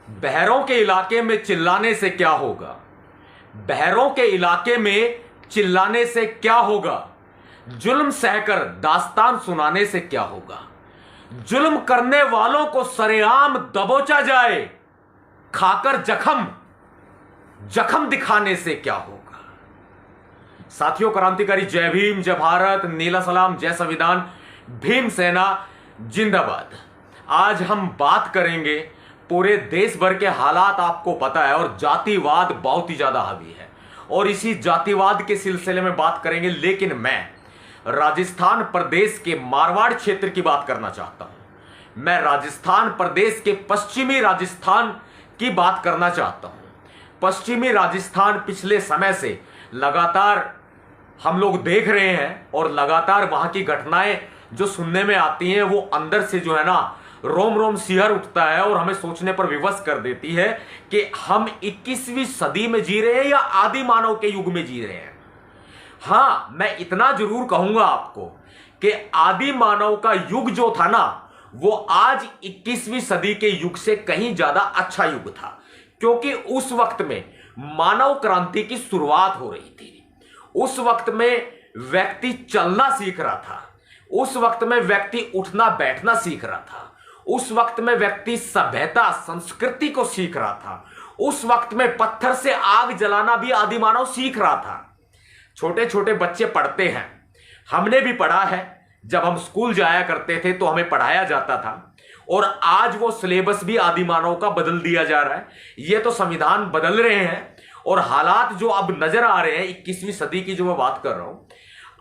बहरों के इलाके में चिल्लाने से क्या होगा? बहरों के इलाके में चिल्लाने से क्या होगा? जुल्म सहकर दास्तान सुनाने से क्या होगा? जुल्म करने वालों को सरेआम दबोचा जाए, खाकर जख्म जख्म दिखाने से क्या होगा? साथियों, क्रांतिकारी जय भीम, जय भारत, नीला सलाम, जय संविधान, भीम सेना जिंदाबाद। आज हम बात करेंगे, पूरे देश भर के हालात आपको पता है और जातिवाद बहुत ही ज्यादा हावी है और इसी जातिवाद के सिलसिले में बात करेंगे। लेकिन मैं राजस्थान प्रदेश के मारवाड़ क्षेत्र की बात करना चाहता हूं। मैं राजस्थान प्रदेश के पश्चिमी राजस्थान की बात करना चाहता हूं। पश्चिमी राजस्थान पिछले समय से लगातार हम लोग देख रहे हैं और लगातार वहां की घटनाएं जो सुनने में आती हैं वो अंदर से जो है ना रोम रोम सिहर उठता है और हमें सोचने पर विवश कर देती है कि हम 21वीं सदी में जी रहे हैं या आदि मानव के युग में जी रहे हैं। हां, मैं इतना जरूर कहूंगा आपको कि आदि मानव का युग जो था ना, वो आज 21वीं सदी के युग से कहीं ज्यादा अच्छा युग था, क्योंकि उस वक्त में मानव क्रांति की शुरुआत हो रही थी। उस वक्त में व्यक्ति चलना सीख रहा था, उस वक्त में व्यक्ति उठना बैठना सीख रहा था, उस वक्त में व्यक्ति सभ्यता संस्कृति को सीख रहा था, उस वक्त में पत्थर से आग जलाना भी आदि मानव सीख रहा था। छोटे छोटे बच्चे पढ़ते हैं, हमने भी पढ़ा है, जब हम स्कूल जाया करते थे तो हमें पढ़ाया जाता था और आज वो सिलेबस भी आदि मानव का बदल दिया जा रहा है। ये तो संविधान बदल रहे हैं और हालात जो अब नजर आ रहे हैं 21वीं सदी की जो मैं बात कर रहा हूं,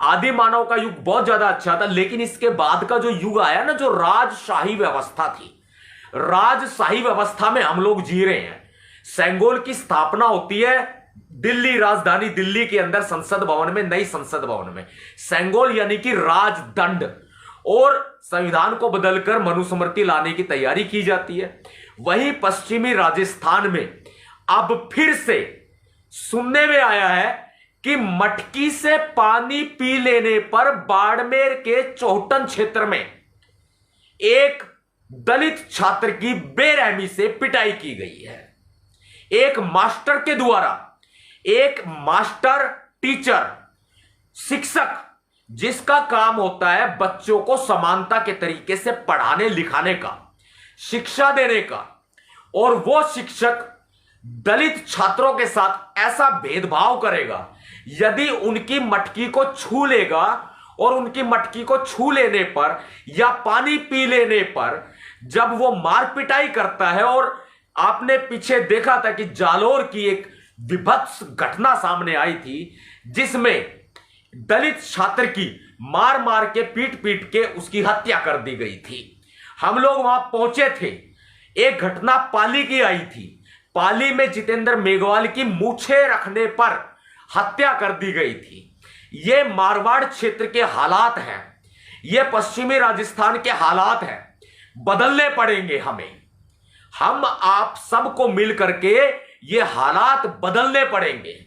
आदि मानव का युग बहुत ज्यादा अच्छा था। लेकिन इसके बाद का जो युग आया ना, जो राजशाही व्यवस्था थी, राजशाही व्यवस्था में हम लोग जी रहे हैं। सेंगोल की स्थापना होती है दिल्ली, राजधानी दिल्ली के अंदर संसद भवन में, नई संसद भवन में। सेंगोल यानी कि राजदंड, और संविधान को बदलकर मनुस्मृति लाने की तैयारी की जाती है। वहीं पश्चिमी राजस्थान में अब फिर से सुनने में आया है कि मटकी से पानी पी लेने पर बाड़मेर के चौहटन क्षेत्र में एक दलित छात्र की बेरहमी से पिटाई की गई है। एक मास्टर के द्वारा, एक मास्टर टीचर शिक्षक जिसका काम होता है बच्चों को समानता के तरीके से पढ़ाने लिखाने का, शिक्षा देने का, और वो शिक्षक दलित छात्रों के साथ ऐसा भेदभाव करेगा, यदि उनकी मटकी को छू लेगा और उनकी मटकी को छू लेने पर या पानी पी लेने पर जब वो मार पिटाई करता है। और आपने पीछे देखा था कि जालोर की एक विभत्स घटना सामने आई थी जिसमें दलित छात्र की मार मार के पीट पीट के उसकी हत्या कर दी गई थी। हम लोग वहां पहुंचे थे। एक घटना पाली की आई थी। पाली में जितेंद्र मेघवाल की मूछें रखने पर हत्या कर दी गई थी। ये मारवाड़ क्षेत्र के हालात हैं, ये पश्चिमी राजस्थान के हालात हैं। बदलने पड़ेंगे हमें, हम आप सबको मिल करके ये हालात बदलने पड़ेंगे।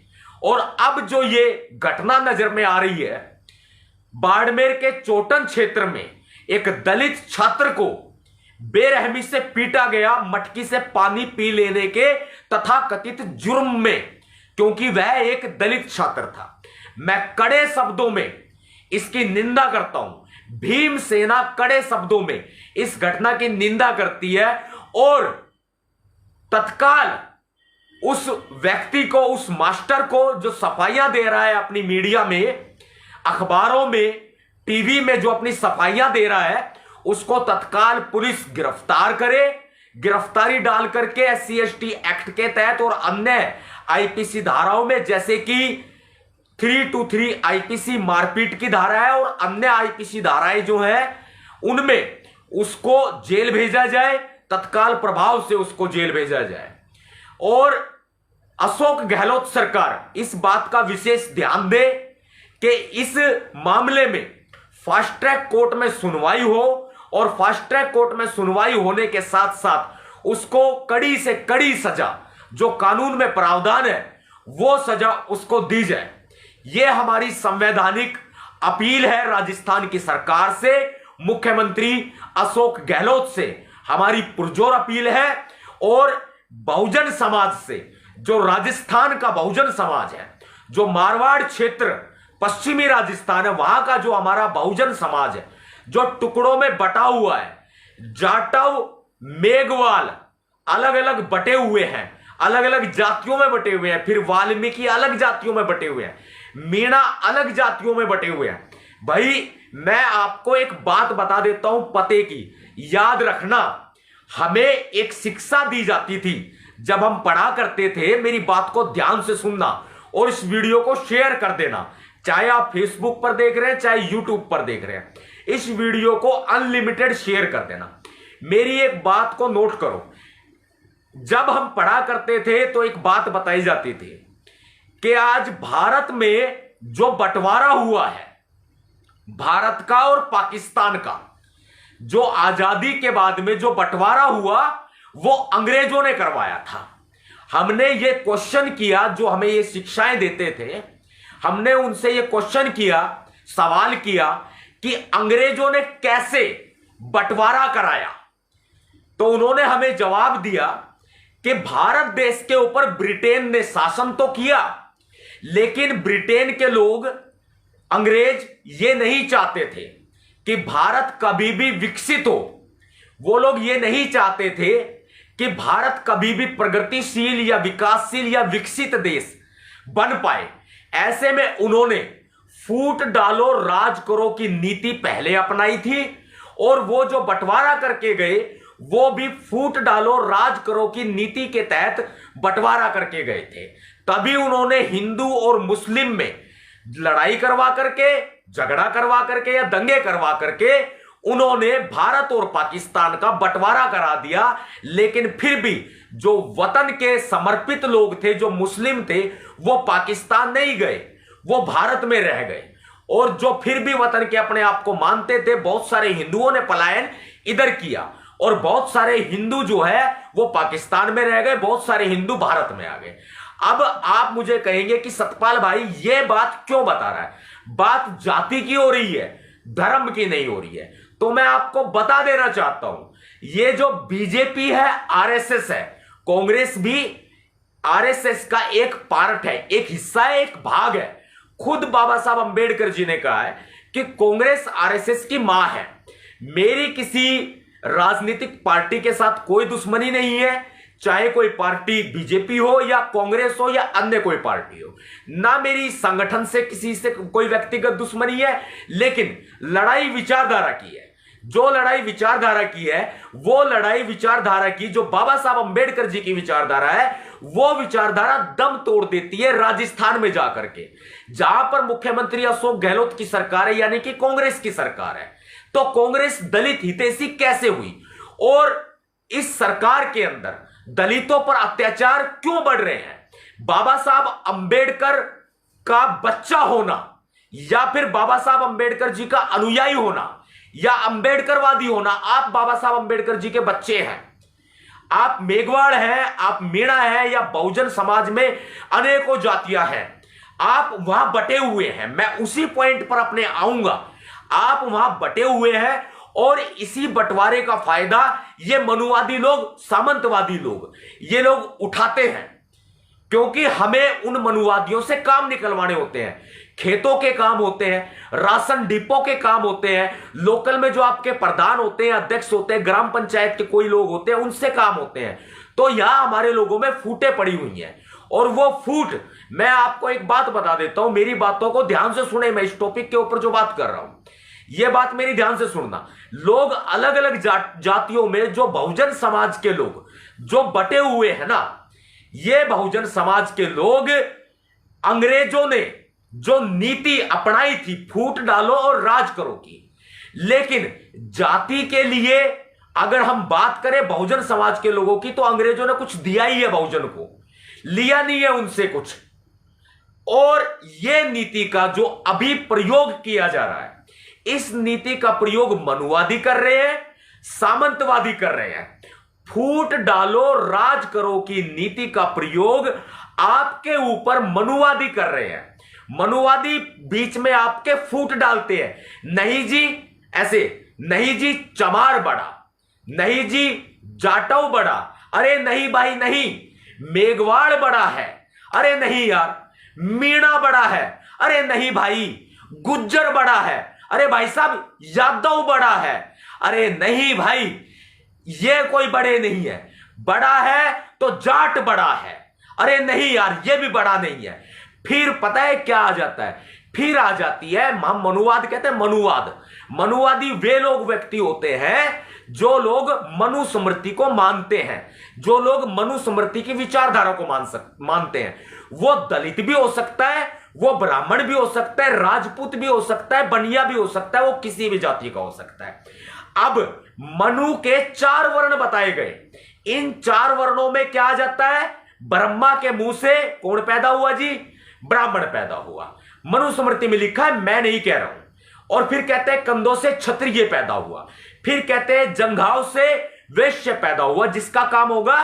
और अब जो ये घटना नजर में आ रही है, बाड़मेर के चौहटन क्षेत्र में एक दलित छात्र को बेरहमी से पीटा गया मटकी से पानी पी लेने के तथाकथित जुर्म में, क्योंकि वह एक दलित छात्र था। मैं कड़े शब्दों में इसकी निंदा करता हूं। भीम सेना कड़े शब्दों में इस घटना की निंदा करती है और तत्काल उस व्यक्ति को, उस मास्टर को जो सफाइयां दे रहा है अपनी मीडिया में, अखबारों में, टीवी में जो अपनी सफाइयां दे रहा है, उसको तत्काल पुलिस गिरफ्तार करे। गिरफ्तारी डाल करके SC/ST एक्ट के तहत और अन्य IPC धाराओं में, जैसे कि 323 IPC मारपीट की धारा है और अन्य IPC धाराएं जो है उनमें उसको जेल भेजा जाए, तत्काल प्रभाव से उसको जेल भेजा जाए। और अशोक गहलोत सरकार इस बात का विशेष ध्यान दे कि इस मामले में फास्ट ट्रैक कोर्ट में सुनवाई हो और फास्ट ट्रैक कोर्ट में सुनवाई होने के साथ साथ उसको कड़ी से कड़ी सजा, जो कानून में प्रावधान है, वो सजा उसको दी जाए। यह हमारी संवैधानिक अपील है राजस्थान की सरकार से, मुख्यमंत्री अशोक गहलोत से हमारी पुरजोर अपील है। और बहुजन समाज से, जो राजस्थान का बहुजन समाज है, जो मारवाड़ क्षेत्र पश्चिमी राजस्थान है, वहां का जो हमारा बहुजन समाज है, जो टुकड़ों में बटा हुआ है, जाटव, मेघवाल अलग अलग बटे हुए हैं, अलग अलग जातियों में बटे हुए हैं, फिर वाल्मीकि अलग जातियों में बटे हुए हैं, मीणा अलग जातियों में बटे हुए हैं। भाई मैं आपको एक बात बता देता हूं पते की, याद रखना, हमें एक शिक्षा दी जाती थी जब हम पढ़ा करते थे। मेरी बात को ध्यान से सुनना और इस वीडियो को शेयर कर देना, चाहे आप फेसबुक पर देख रहे हैं चाहे यूट्यूब पर देख रहे हैं, इस वीडियो को अनलिमिटेड शेयर कर देना। मेरी एक बात को नोट करो, जब हम पढ़ा करते थे तो एक बात बताई जाती थी कि आज भारत में जो बंटवारा हुआ है, भारत का और पाकिस्तान का, जो आजादी के बाद में जो बंटवारा हुआ वो अंग्रेजों ने करवाया था। हमने ये क्वेश्चन किया, जो हमें ये शिक्षाएं देते थे, हमने उनसे ये क्वेश्चन किया, सवाल किया कि अंग्रेजों ने कैसे बंटवारा कराया। तो उन्होंने हमें जवाब दिया कि भारत देश के ऊपर ब्रिटेन ने शासन तो किया, लेकिन ब्रिटेन के लोग, अंग्रेज ये नहीं चाहते थे कि भारत कभी भी विकसित हो। वो लोग ये नहीं चाहते थे कि भारत कभी भी प्रगतिशील या विकासशील या विकसित देश बन पाए। ऐसे में उन्होंने फूट डालो राज करो की नीति पहले अपनाई थी, और वो जो बंटवारा करके गए वो भी फूट डालो राज करो की नीति के तहत बंटवारा करके गए थे। तभी उन्होंने हिंदू और मुस्लिम में लड़ाई करवा करके, झगड़ा करवा करके या दंगे करवा करके उन्होंने भारत और पाकिस्तान का बंटवारा करा दिया। लेकिन फिर भी जो वतन के समर्पित लोग थे, जो मुस्लिम थे, वो पाकिस्तान नहीं गए, वो भारत में रह गए। और जो फिर भी वतन के अपने आप को मानते थे, बहुत सारे हिंदुओं ने पलायन इधर किया, और बहुत सारे हिंदू जो है वो पाकिस्तान में रह गए, बहुत सारे हिंदू भारत में आ गए। अब आप मुझे कहेंगे कि सतपाल भाई ये बात क्यों बता रहा है, बात जाति की हो रही है, धर्म की नहीं हो रही है। तो मैं आपको बता देना चाहता हूं, ये जो बीजेपी है, आरएसएस है, कांग्रेस भी आरएसएस का एक पार्ट है, एक हिस्सा है, एक भाग है। खुद बाबा साहब अंबेडकर जी ने कहा है कि कांग्रेस आरएसएस की मां है। मेरी किसी राजनीतिक पार्टी के साथ कोई दुश्मनी नहीं है, चाहे कोई पार्टी बीजेपी हो या कांग्रेस हो या अन्य कोई पार्टी हो, ना मेरी संगठन से किसी से कोई व्यक्तिगत दुश्मनी है, लेकिन लड़ाई विचारधारा की है। जो लड़ाई विचारधारा की है, वो लड़ाई विचारधारा की, जो बाबा साहब अंबेडकर जी की विचारधारा है, वो विचारधारा दम तोड़ देती है राजस्थान में जाकर के, जहां पर मुख्यमंत्री अशोक गहलोत की सरकार है, यानी कि कांग्रेस की सरकार है। तो कांग्रेस दलित हितैषी कैसे हुई, और इस सरकार के अंदर दलितों पर अत्याचार क्यों बढ़ रहे हैं? बाबा साहब अंबेडकर का बच्चा होना, या फिर बाबा साहब अंबेडकर जी का अनुयायी होना, या अंबेडकरवादी होना, आप बाबा साहब अंबेडकर जी के बच्चे हैं, आप मेघवाड़ हैं, आप मीणा हैं, या बहुजन समाज में अनेकों जातियां हैं, आप वहां बटे हुए हैं। मैं उसी पॉइंट पर अपने आऊंगा। आप वहां बटे हुए हैं, और इसी बंटवारे का फायदा ये मनुवादी लोग, सामंतवादी लोग, ये लोग उठाते हैं, क्योंकि हमें उन मनुवादियों से काम निकलवाने होते हैं। खेतों के काम होते हैं, राशन डिपो के काम होते हैं, लोकल में जो आपके प्रधान होते हैं, अध्यक्ष होते हैं, ग्राम पंचायत के कोई लोग होते हैं, उनसे काम होते हैं। तो यहां हमारे लोगों में फूटें पड़ी हुई हैं, और वो फूट, मैं आपको एक बात बता देता हूं, मेरी बातों को ध्यान से सुने। मैं इस टॉपिक के ऊपर जो बात कर रहा हूं, ये बात मेरी ध्यान से सुनना। लोग अलग अलग जातियों में, जो बहुजन समाज के लोग जो बटे हुए हैं ना, ये बहुजन समाज के लोग, अंग्रेजों ने जो नीति अपनाई थी फूट डालो और राज करो की, लेकिन जाति के लिए अगर हम बात करें बहुजन समाज के लोगों की, तो अंग्रेजों ने कुछ दिया ही है बहुजन को, लिया नहीं है उनसे कुछ। और यह नीति का जो अभी प्रयोग किया जा रहा है, इस नीति का प्रयोग मनुवादी कर रहे हैं, सामंतवादी कर रहे हैं। फूट डालो राज करो की नीति का प्रयोग आपके ऊपर मनुवादी कर रहे हैं। मनुवादी बीच में आपके फूट डालते हैं, नहीं जी ऐसे, नहीं जी चमार बड़ा, नहीं जी जाटव बड़ा, अरे नहीं भाई नहीं। मेघवाड़ बड़ा है, अरे नहीं यार। मीणा बड़ा है, अरे नहीं भाई। गुज्जर बड़ा है, अरे भाई साहब यादव बड़ा है, अरे नहीं भाई, ये कोई बड़े नहीं है। बड़ा है तो जाट बड़ा है, अरे नहीं यार ये भी बड़ा नहीं है। फिर पता है क्या आ जाता है, फिर आ जाती है, हम मनुवाद कहते हैं। मनुवाद, मनुवादी वे लोग व्यक्ति होते हैं जो लोग मनुस्मृति को मानते हैं, जो लोग मनुस्मृति की विचारधारा को मानते हैं। वो दलित भी हो सकता है, वो ब्राह्मण भी हो सकता है, राजपूत भी हो सकता है, बनिया भी हो सकता है, वो किसी भी जाति का हो सकता है। अब मनु के 4 वर्ण बताए गए। इन 4 वर्णों में क्या आ जाता है? ब्रह्मा के मुंह से कौन पैदा हुआ जी? ब्राह्मण पैदा हुआ। मनुस्मृति में लिखा है, मैं नहीं कह रहा हूं। और फिर कहते हैं कंधों से क्षत्रिय पैदा हुआ। फिर कहते हैं जंघाव से वैश्य पैदा हुआ, जिसका काम होगा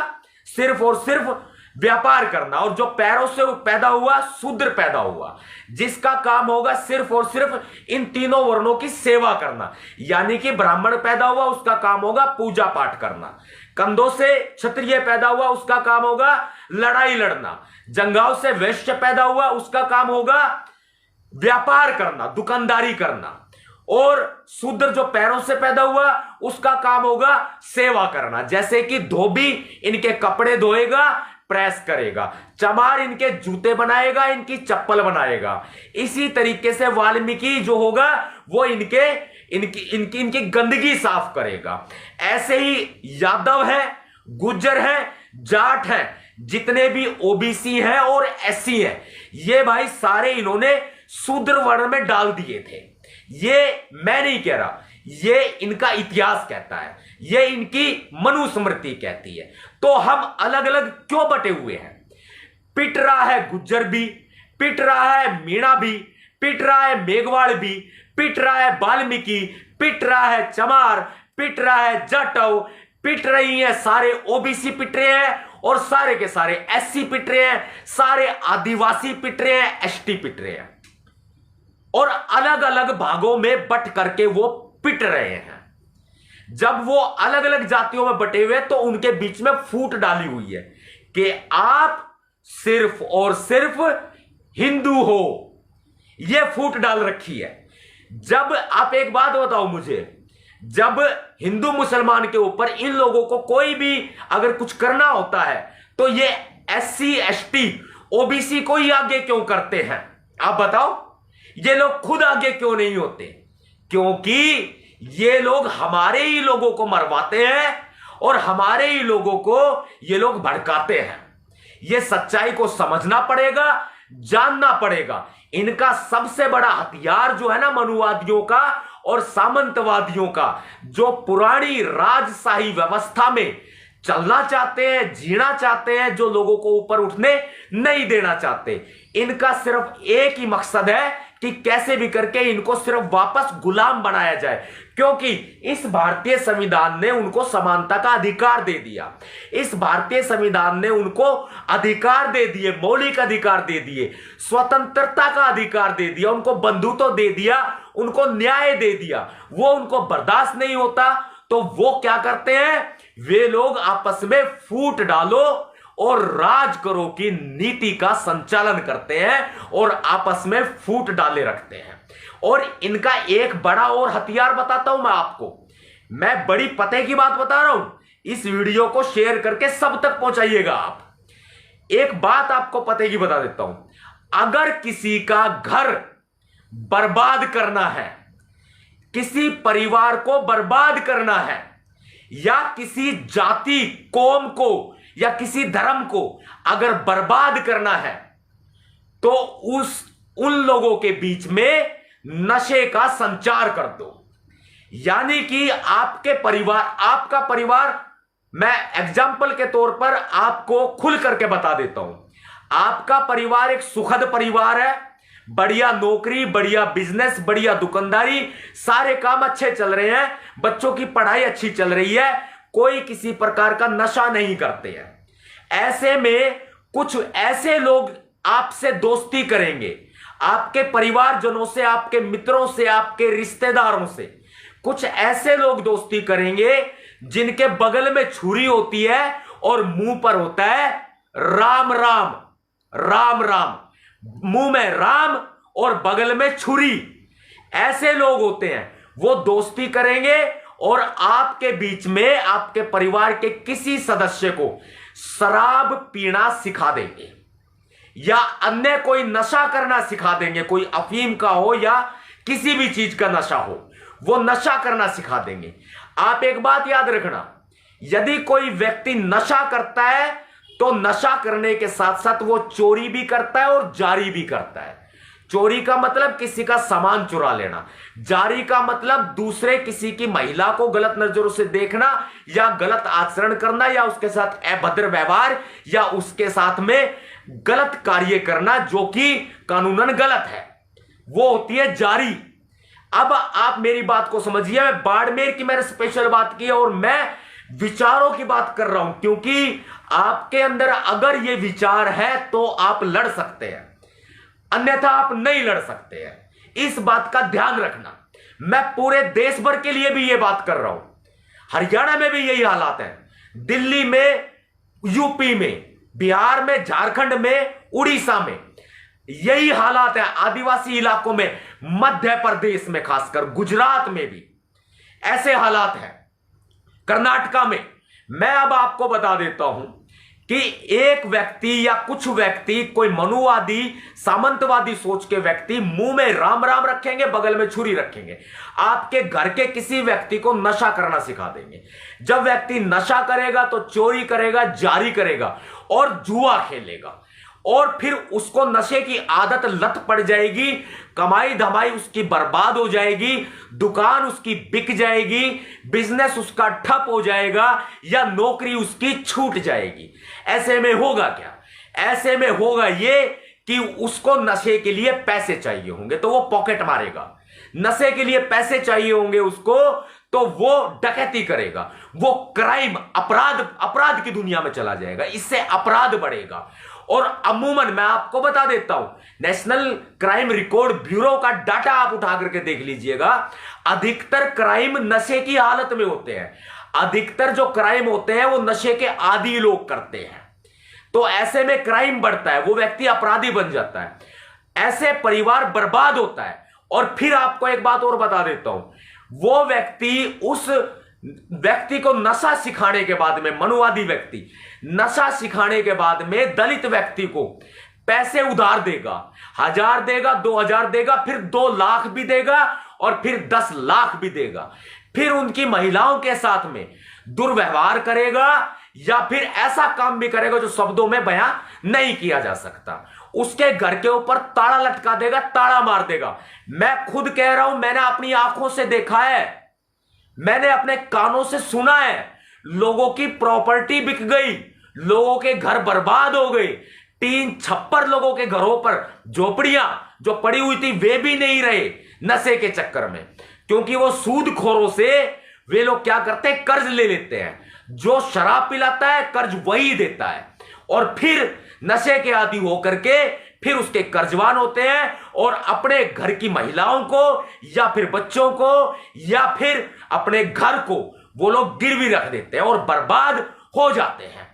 सिर्फ और सिर्फ व्यापार करना। और जो पैरों से पैदा हुआ शूद्र पैदा हुआ, जिसका काम होगा सिर्फ और सिर्फ इन तीनों वर्णों की सेवा करना। यानी कि ब्राह्मण पैदा हुआ, उसका काम होगा पूजा पाठ करना। कंधों से क्षत्रिय पैदा हुआ, उसका काम होगा लड़ाई लड़ना। जंघाव से वैश्य पैदा हुआ, उसका काम होगा व्यापार करना, दुकानदारी करना। और शूद्र जो पैरों से पैदा हुआ, उसका काम होगा सेवा करना। जैसे कि धोबी इनके कपड़े धोएगा, प्रेस करेगा। चमार इनके जूते बनाएगा, इनकी चप्पल बनाएगा। इसी तरीके से वाल्मीकि जो होगा वो इनकी गंदगी साफ करेगा। ऐसे ही यादव है, गुज्जर है, जाट है, जितने भी ओबीसी हैं और एससी हैं, ये भाई सारे इन्होंने शूद्र वर्ण में डाल दिए थे। ये मैं नहीं कह रहा, ये इनका इतिहास कहता है, ये इनकी मनुस्मृति कहती है। तो हम अलग अलग क्यों बटे हुए हैं? पिट रहा है गुज्जर भी, पिट रहा है मीणा भी, पिट रहा है मेघवाड़ भी, पिट रहा है वाल्मीकि, पिट रहा है चमार, पिट रहा है जाटव, पिट रही है सारे ओबीसी पिट रहे हैं, और सारे के सारे एससी पिट रहे हैं, सारे आदिवासी पिट रहे हैं, एसटी पिट रहे हैं। और अलग अलग भागों में बट करके वो पिट रहे हैं। जब वो अलग अलग जातियों में बटे हुए तो उनके बीच में फूट डाली हुई है कि आप सिर्फ और सिर्फ हिंदू हो, ये फूट डाल रखी है। जब आप एक बात बताओ मुझे, जब हिंदू मुसलमान के ऊपर इन लोगों को कोई भी अगर कुछ करना होता है तो ये एससी एसटी ओबीसी को ही आगे क्यों करते हैं? आप बताओ, ये लोग खुद आगे क्यों नहीं होते? क्योंकि ये लोग हमारे ही लोगों को मरवाते हैं और हमारे ही लोगों को ये लोग भड़काते हैं। ये सच्चाई को समझना पड़ेगा, जानना पड़ेगा। इनका सबसे बड़ा हथियार जो है ना, मनुवादियों का और सामंतवादियों का, जो पुरानी राजशाही व्यवस्था में चलना चाहते हैं, जीना चाहते हैं, जो लोगों को ऊपर उठने नहीं देना चाहते, इनका सिर्फ एक ही मकसद है कि कैसे भी करके इनको सिर्फ वापस गुलाम बनाया जाए। क्योंकि इस भारतीय संविधान ने उनको समानता का अधिकार दे दिया, इस भारतीय संविधान ने उनको अधिकार दे दिए, मौलिक अधिकार दे दिए, स्वतंत्रता का अधिकार दे दिया, उनको बंधुत्व दे दिया, उनको न्याय दे दिया। वो उनको बर्दाश्त नहीं होता तो वो क्या करते हैं? वे लोग आपस में फूट डालो और राज करो की नीति का संचालन करते हैं और आपस में फूट डाले रखते हैं। और इनका एक बड़ा और हथियार बताता हूं मैं आपको, मैं बड़ी पते की बात बता रहा हूं। इस वीडियो को शेयर करके सब तक पहुंचाइएगा आप। एक बात आपको पते की बता देता हूं, अगर किसी का घर बर्बाद करना है, किसी परिवार को बर्बाद करना है, या किसी जाति कौम को या किसी धर्म को अगर बर्बाद करना है, तो उन लोगों के बीच में नशे का संचार कर दो। यानी कि आपका परिवार, मैं एग्जाम्पल के तौर पर आपको खुल करके बता देता हूं, आपका परिवार एक सुखद परिवार है, बढ़िया नौकरी, बढ़िया बिजनेस, बढ़िया दुकानदारी, सारे काम अच्छे चल रहे हैं, बच्चों की पढ़ाई अच्छी चल रही है, कोई किसी प्रकार का नशा नहीं करते हैं। ऐसे में कुछ ऐसे लोग आपसे दोस्ती करेंगे, आपके परिवारजनों से, आपके मित्रों से, आपके रिश्तेदारों से कुछ ऐसे लोग दोस्ती करेंगे जिनके बगल में छुरी होती है और मुंह पर होता है राम राम, राम राम, मुंह में राम और बगल में छुरी, ऐसे लोग होते हैं। वो दोस्ती करेंगे और आपके बीच में आपके परिवार के किसी सदस्य को शराब पीना सिखा देंगे या अन्य कोई नशा करना सिखा देंगे, कोई अफीम का हो या किसी भी चीज का नशा हो, वो नशा करना सिखा देंगे। आप एक बात याद रखना, यदि कोई व्यक्ति नशा करता है तो नशा करने के साथ साथ वो चोरी भी करता है और जारी भी करता है। चोरी का मतलब किसी का सामान चुरा लेना, जारी का मतलब दूसरे किसी की महिला को गलत नजरों से देखना या गलत आचरण करना या उसके साथ अभद्र व्यवहार या उसके साथ में गलत कार्य करना जो कि कानूनन गलत है, वो होती है जारी। अब आप मेरी बात को समझिए, मैं बाड़मेर की मैंने स्पेशल बात की और मैं विचारों की बात कर रहा हूं, क्योंकि आपके अंदर अगर ये विचार है तो आप लड़ सकते हैं, अन्यथा आप नहीं लड़ सकते हैं। इस बात का ध्यान रखना। मैं पूरे देश भर के लिए भी ये बात कर रहा हूं, हरियाणा में भी यही हालात है, दिल्ली में, यूपी में, बिहार में, झारखंड में, उड़ीसा में यही हालात है, आदिवासी इलाकों में, मध्य प्रदेश में, खासकर गुजरात में भी ऐसे हालात हैं, कर्नाटका में। मैं अब आपको बता देता हूं कि एक व्यक्ति या कुछ व्यक्ति, कोई मनुवादी सामंतवादी सोच के व्यक्ति मुंह में राम राम रखेंगे, बगल में छुरी रखेंगे, आपके घर के किसी व्यक्ति को नशा करना सिखा देंगे। जब व्यक्ति नशा करेगा तो चोरी करेगा, जारी करेगा और जुआ खेलेगा, और फिर उसको नशे की आदत लत पड़ जाएगी, कमाई धमाई उसकी बर्बाद हो जाएगी, दुकान उसकी बिक जाएगी, बिजनेस उसका ठप हो जाएगा या नौकरी उसकी छूट जाएगी। ऐसे में होगा क्या? ऐसे में होगा ये कि उसको नशे के लिए पैसे चाहिए होंगे तो वो पॉकेट मारेगा, नशे के लिए पैसे चाहिए होंगे उसको तो वो डकैती करेगा, वो क्राइम, अपराध की दुनिया में चला जाएगा, इससे अपराध बढ़ेगा। और अमूमन मैं आपको बता देता हूं, नेशनल क्राइम रिकॉर्ड ब्यूरो का डाटा आप उठा करके देख लीजिएगा, अधिकतर क्राइम नशे की हालत में होते हैं, अधिकतर जो क्राइम होते हैं वो नशे के आदी लोग करते हैं। तो ऐसे में क्राइम बढ़ता है, वो व्यक्ति अपराधी बन जाता है, ऐसे परिवार बर्बाद होता है। और फिर आपको एक बात और बता देता हूं, वो व्यक्ति, उस व्यक्ति को नशा सिखाने के बाद में, मनुवादी व्यक्ति नशा सिखाने के बाद में दलित व्यक्ति को पैसे उधार देगा, 1000 देगा, 2000 देगा, फिर 2 लाख भी देगा और फिर 10 लाख भी देगा, फिर उनकी महिलाओं के साथ में दुर्व्यवहार करेगा या फिर ऐसा काम भी करेगा जो शब्दों में बयां नहीं किया जा सकता। उसके घर के ऊपर ताला लटका देगा, ताला मार देगा। मैं खुद कह रहा हूं, मैंने अपनी आंखों से देखा है, मैंने अपने कानों से सुना है, लोगों की प्रॉपर्टी बिक गई, लोगों के घर बर्बाद हो गए, 3 छप्पर लोगों के घरों पर झोपड़ियां जो पड़ी हुई थी वे भी नहीं रहे नशे के चक्कर में, क्योंकि वो सूदखोरों से वे लोग क्या करते हैं, कर्ज ले लेते हैं। जो शराब पिलाता है कर्ज वही देता है और फिर नशे के आदी होकर के फिर उसके कर्जवान होते हैं और अपने घर की महिलाओं को या फिर बच्चों को या फिर अपने घर को वो लोग गिरवी रख देते हैं और बर्बाद हो जाते हैं।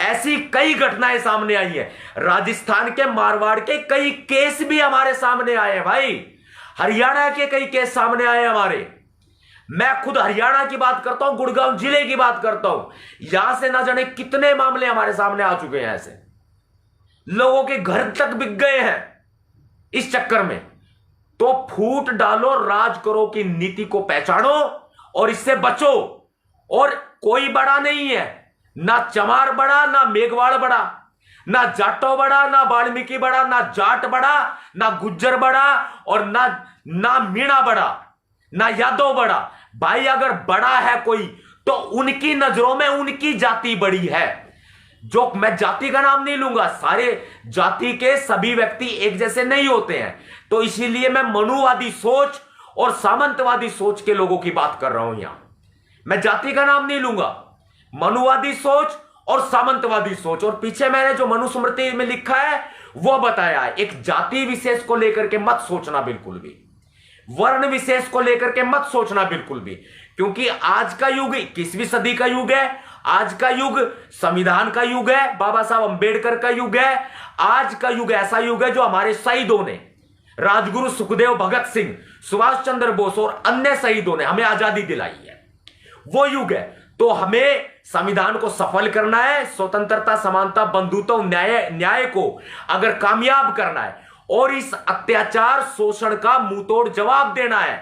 ऐसी कई घटनाएं सामने आई है, राजस्थान के, मारवाड़ के कई केस भी हमारे सामने आए हैं भाई, हरियाणा के कई केस सामने आए हमारे। मैं खुद हरियाणा की बात करता हूं, गुड़गांव जिले की बात करता हूं, यहां से ना जाने कितने मामले हमारे सामने आ चुके हैं, ऐसे लोगों के घर तक बिक गए हैं इस चक्कर में। तो फूट डालो, राज करो की नीति को पहचानो और इससे बचो। और कोई बड़ा नहीं है, ना चमार बड़ा, ना मेघवाड़ बड़ा, ना जाटो बड़ा, ना वाल्मीकि बड़ा, ना जाट बड़ा, ना गुज्जर बड़ा और ना मीणा बड़ा, ना यादव बड़ा। भाई अगर बड़ा है कोई तो उनकी नजरों में उनकी जाति बड़ी है। जो मैं जाति का नाम नहीं लूंगा, सारे जाति के सभी व्यक्ति एक जैसे नहीं होते हैं, तो इसीलिए मैं मनुवादी सोच और सामंतवादी सोच के लोगों की बात कर रहा हूं। यहां मैं जाति का नाम नहीं लूंगा, मनुवादी सोच और सामंतवादी सोच। और पीछे मैंने जो मनुस्मृति में लिखा है वो बताया है, एक जाति विशेष को लेकर के मत सोचना बिल्कुल भी, वर्ण विशेष को लेकर के मत सोचना बिल्कुल भी, क्योंकि आज का युग 21वीं सदी का युग है। आज का युग संविधान का युग है, बाबा साहब अंबेडकर का युग है। आज का युग ऐसा युग है जो हमारे शहीदों ने, राजगुरु सुखदेव, भगत सिंह, सुभाष चंद्र बोस और अन्य शहीदों ने हमें आजादी दिलाई है, वो युग है। तो हमें संविधान को सफल करना है, स्वतंत्रता, समानता, बंधुत्व, न्याय को अगर कामयाब करना है और इस अत्याचार, शोषण का मुंहतोड़ जवाब देना है,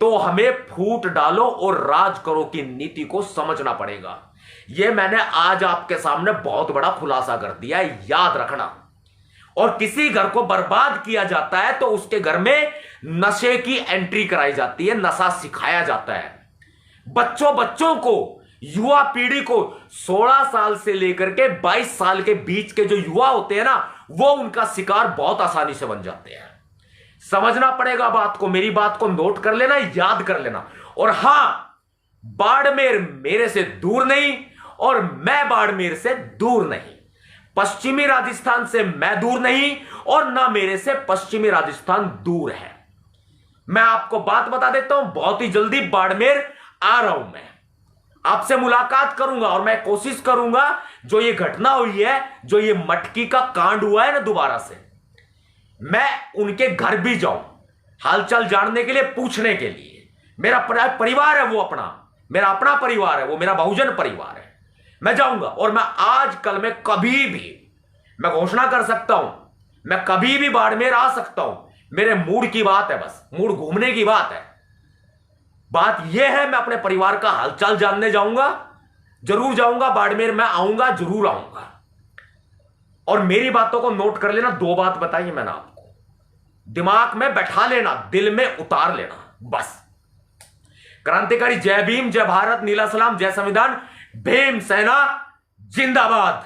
तो हमें फूट डालो और राज करो की नीति को समझना पड़ेगा। यह मैंने आज आपके सामने बहुत बड़ा खुलासा कर दिया है, याद रखना। और किसी घर को बर्बाद किया जाता है तो उसके घर में नशे की एंट्री कराई जाती है, नशा सिखाया जाता है। बच्चों को, युवा पीढ़ी को 16 साल से लेकर के 22 साल के बीच के जो युवा होते हैं ना, वो उनका शिकार बहुत आसानी से बन जाते हैं। समझना पड़ेगा बात को, मेरी बात को नोट कर लेना, याद कर लेना। और हां, बाड़मेर मेरे से दूर नहीं और मैं बाड़मेर से दूर नहीं, पश्चिमी राजस्थान से मैं दूर नहीं और ना मेरे से पश्चिमी राजस्थान दूर है। मैं आपको बात बता देता हूं, बहुत ही जल्दी बाड़मेर आ रहा हूं, मैं आपसे मुलाकात करूंगा और मैं कोशिश करूंगा जो ये घटना हुई है, जो ये मटकी का कांड हुआ है ना, दोबारा से मैं उनके घर भी जाऊं, हालचाल जानने के लिए, पूछने के लिए। मेरा परिवार है वो अपना, मेरा अपना परिवार है वो, मेरा बहुजन परिवार है। मैं जाऊंगा और मैं आज कल में कभी भी मैं घोषणा कर सकता हूं, मैं कभी भी बाड़मेर आ सकता हूं। मेरे मूड की बात है, बस मूड घूमने की बात है। बात यह है, मैं अपने परिवार का हालचाल जानने जाऊंगा, जरूर जाऊंगा बाड़मेर, मैं आऊंगा, जरूर आऊंगा। और मेरी बातों को नोट कर लेना, 2 बात बताई मैंने आपको, दिमाग में बैठा लेना, दिल में उतार लेना, बस। क्रांतिकारी जय भीम, जय भारत, नीला सलाम, जय संविधान, भीम सेना जिंदाबाद।